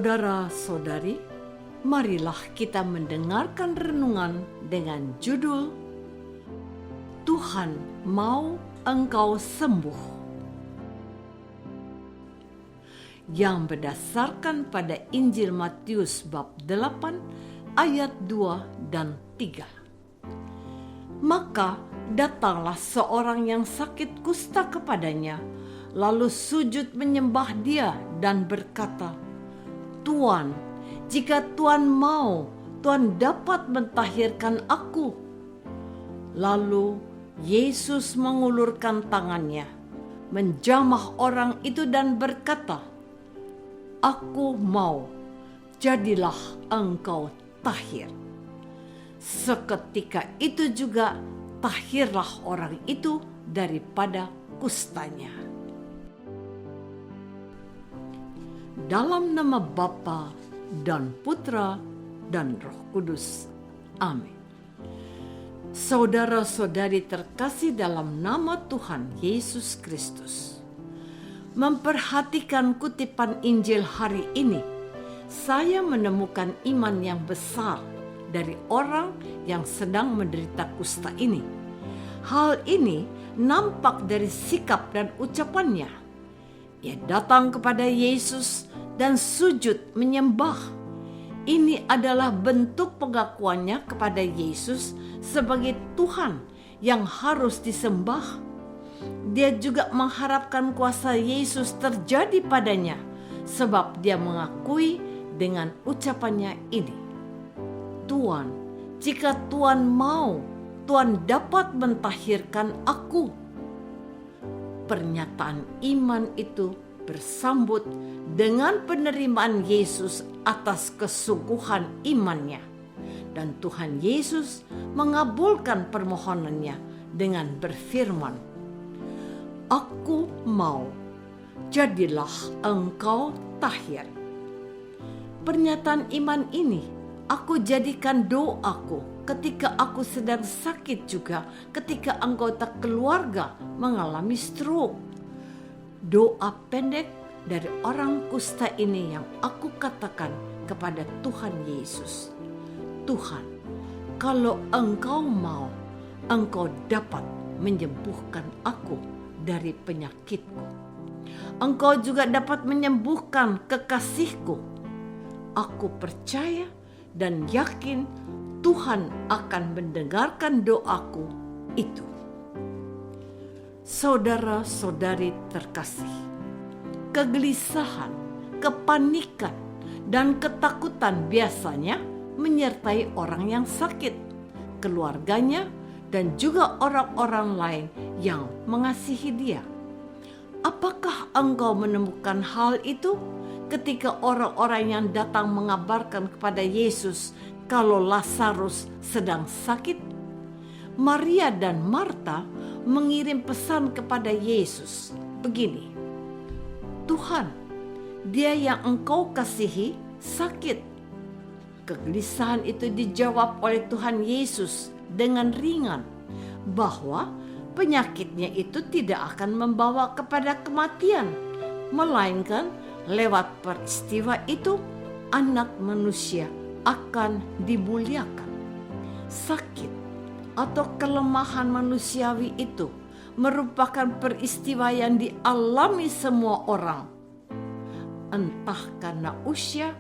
Saudara-saudari, marilah kita mendengarkan renungan dengan judul Tuhan mau engkau sembuh, yang berdasarkan pada Injil Matius bab 8 ayat 2 dan 3. Maka datanglah seorang yang sakit kusta kepadanya, lalu sujud menyembah dia dan berkata, "Tuan, jika Tuan mau, Tuan dapat mentahirkan aku." Lalu Yesus mengulurkan tangannya, menjamah orang itu dan berkata, "Aku mau, jadilah engkau tahir." Seketika itu juga tahirlah orang itu daripada kustanya. Dalam nama Bapa dan Putra dan Roh Kudus. Amin. Saudara-saudari terkasih dalam nama Tuhan Yesus Kristus, memperhatikan kutipan Injil hari ini, saya menemukan iman yang besar dari orang yang sedang menderita kusta ini. Hal ini nampak dari sikap dan ucapannya. Ia datang kepada Yesus dan sujud menyembah. Ini adalah bentuk pengakuannya kepada Yesus sebagai Tuhan yang harus disembah. Dia juga mengharapkan kuasa Yesus terjadi padanya, sebab dia mengakui dengan ucapannya ini, "Tuan, jika Tuan mau, Tuan dapat mentahirkan aku." Pernyataan iman itu bersambut dengan penerimaan Yesus atas kesungguhan imannya, dan Tuhan Yesus mengabulkan permohonannya dengan berfirman, "Aku mau, jadilah engkau tahir." Pernyataan iman ini aku jadikan doaku ketika aku sedang sakit, juga ketika anggota keluarga mengalami stroke. Doa pendek dari orang kusta ini yang aku katakan kepada Tuhan Yesus, "Tuhan, kalau engkau mau, engkau dapat menyembuhkan aku dari penyakitku. Engkau juga dapat menyembuhkan kekasihku. Aku percaya dan yakin Tuhan akan mendengarkan doaku itu." Saudara-saudari terkasih, kegelisahan, kepanikan, dan ketakutan biasanya menyertai orang yang sakit, keluarganya, dan juga orang-orang lain yang mengasihi dia. Apakah engkau menemukan hal itu ketika orang-orang yang datang mengabarkan kepada Yesus kalau Lazarus sedang sakit? Maria dan Marta mengirim pesan kepada Yesus begini, "Tuhan, dia yang engkau kasihi sakit." Kegelisahan itu dijawab oleh Tuhan Yesus dengan ringan bahwa penyakitnya itu tidak akan membawa kepada kematian, melainkan lewat peristiwa itu anak manusia akan dimuliakan. Sakit atau kelemahan manusiawi itu merupakan peristiwa yang dialami semua orang, entah karena usia,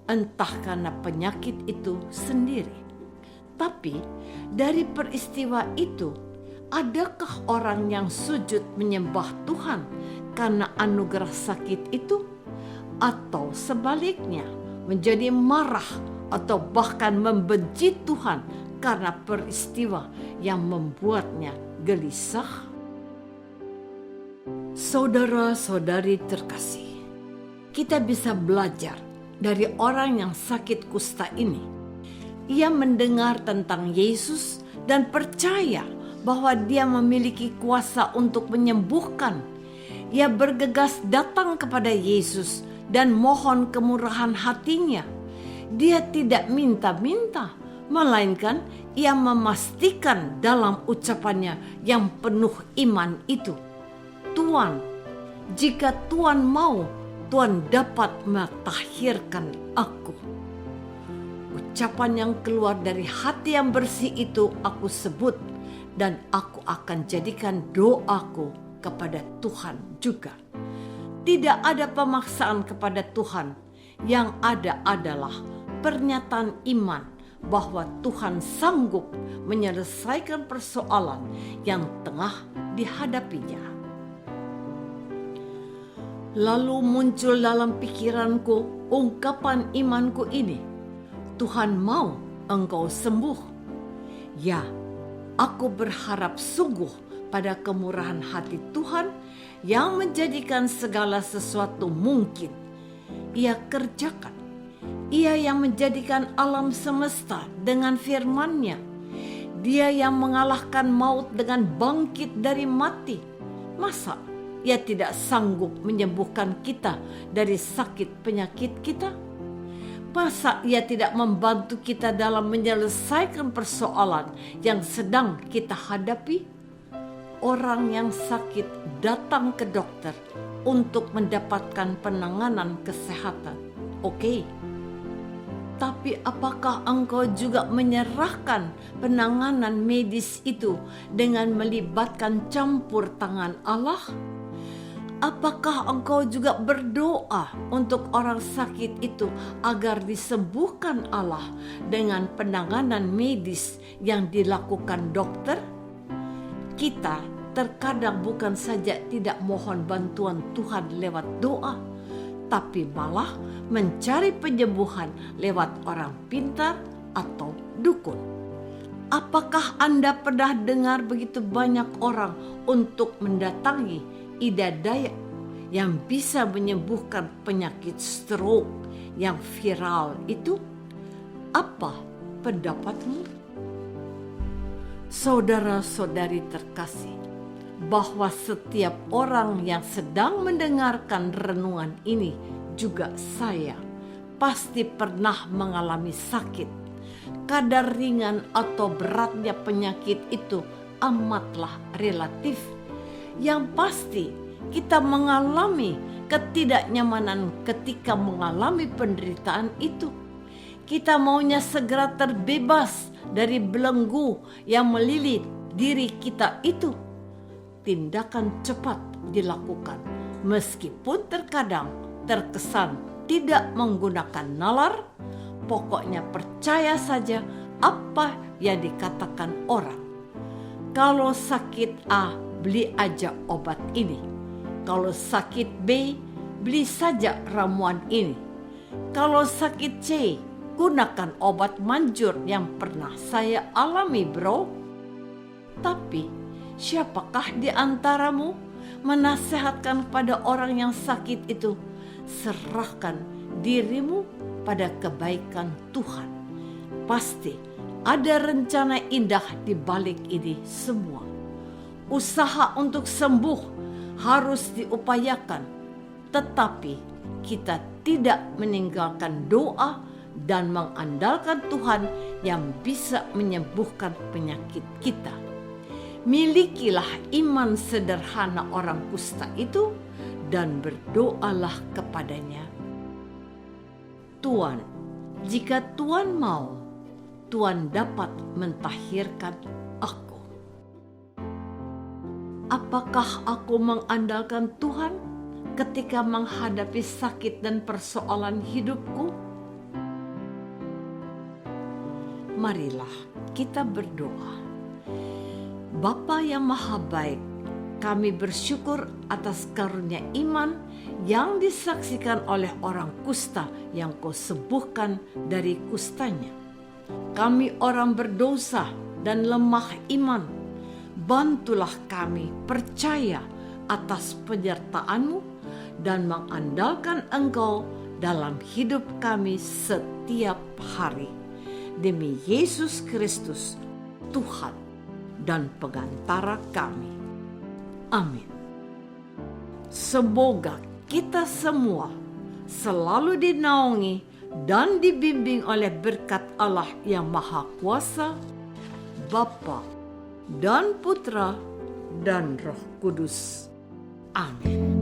entah karena penyakit itu sendiri. Tapi dari peristiwa itu, adakah orang yang sujud menyembah Tuhan karena anugerah sakit itu? Atau sebaliknya menjadi marah atau bahkan membenci Tuhan karena peristiwa yang membuatnya gelisah? Saudara-saudari terkasih, kita bisa belajar dari orang yang sakit kusta ini. Ia mendengar tentang Yesus dan percaya bahwa dia memiliki kuasa untuk menyembuhkan. Ia bergegas datang kepada Yesus dan mohon kemurahan hatinya. Dia tidak minta-minta, melainkan ia memastikan dalam ucapannya yang penuh iman itu, "Tuan, jika Tuan mau, Tuhan dapat mentahirkan aku. Ucapan yang keluar dari hati yang bersih itu aku sebut, dan aku akan jadikan doaku kepada Tuhan juga. Tidak ada pemaksaan kepada Tuhan, yang ada adalah pernyataan iman bahwa Tuhan sanggup menyelesaikan persoalan yang tengah dihadapinya. Lalu muncul dalam pikiranku ungkapan imanku ini, Tuhan mau engkau sembuh. Ya, aku berharap sungguh pada kemurahan hati Tuhan yang menjadikan segala sesuatu mungkin. Ia kerjakan. Ia yang menjadikan alam semesta dengan firman-Nya. Dia yang mengalahkan maut dengan bangkit dari mati. Masa Ia tidak sanggup menyembuhkan kita dari sakit penyakit kita? Masa Ia tidak membantu kita dalam menyelesaikan persoalan yang sedang kita hadapi? Orang yang sakit datang ke dokter untuk mendapatkan penanganan kesehatan. Oke. Tapi apakah engkau juga menyerahkan penanganan medis itu dengan melibatkan campur tangan Allah? Apakah engkau juga berdoa untuk orang sakit itu agar disembuhkan Allah dengan penanganan medis yang dilakukan dokter? Kita terkadang bukan saja tidak mohon bantuan Tuhan lewat doa, tapi malah mencari penyembuhan lewat orang pintar atau dukun. Apakah Anda pernah dengar begitu banyak orang untuk mendatangi Ida Dayak yang bisa menyembuhkan penyakit stroke yang viral itu? Apa pendapatmu? Saudara-saudari terkasih, bahwa setiap orang yang sedang mendengarkan renungan ini, juga saya, pasti pernah mengalami sakit. Kadar ringan atau beratnya penyakit itu amatlah relatif. Yang pasti kita mengalami ketidaknyamanan ketika mengalami penderitaan itu. Kita maunya segera terbebas dari belenggu yang melilit diri kita itu. Tindakan cepat dilakukan, meskipun terkadang terkesan tidak menggunakan nalar. Pokoknya percaya saja apa yang dikatakan orang. Kalau sakit A, beli aja obat ini. Kalau sakit B, beli saja ramuan ini. Kalau sakit C, gunakan obat manjur yang pernah saya alami, bro. Tapi siapakah di antaramu menasehatkan pada orang yang sakit itu, serahkan dirimu pada kebaikan Tuhan. Pasti ada rencana indah di balik ini semua. Usaha untuk sembuh harus diupayakan, tetapi kita tidak meninggalkan doa dan mengandalkan Tuhan yang bisa menyembuhkan penyakit kita. Milikilah iman sederhana orang kusta itu dan berdoalah kepadanya. Tuhan, jika Tuhan mau, Tuhan dapat mentahirkan aku. Apakah aku mengandalkan Tuhan ketika menghadapi sakit dan persoalan hidupku? Marilah kita berdoa. Bapa yang Maha Baik, kami bersyukur atas karunia iman yang disaksikan oleh orang kusta yang Kau sembuhkan dari kustanya. Kami orang berdosa dan lemah iman. Bantulah kami percaya atas penyertaan-Mu dan mengandalkan Engkau dalam hidup kami setiap hari. Demi Yesus Kristus, Tuhan dan pengantara kami. Amin. Semoga kita semua selalu dinaungi dan dibimbing oleh berkat Allah yang Maha Kuasa, Bapa dan Putra dan Roh Kudus. Amin.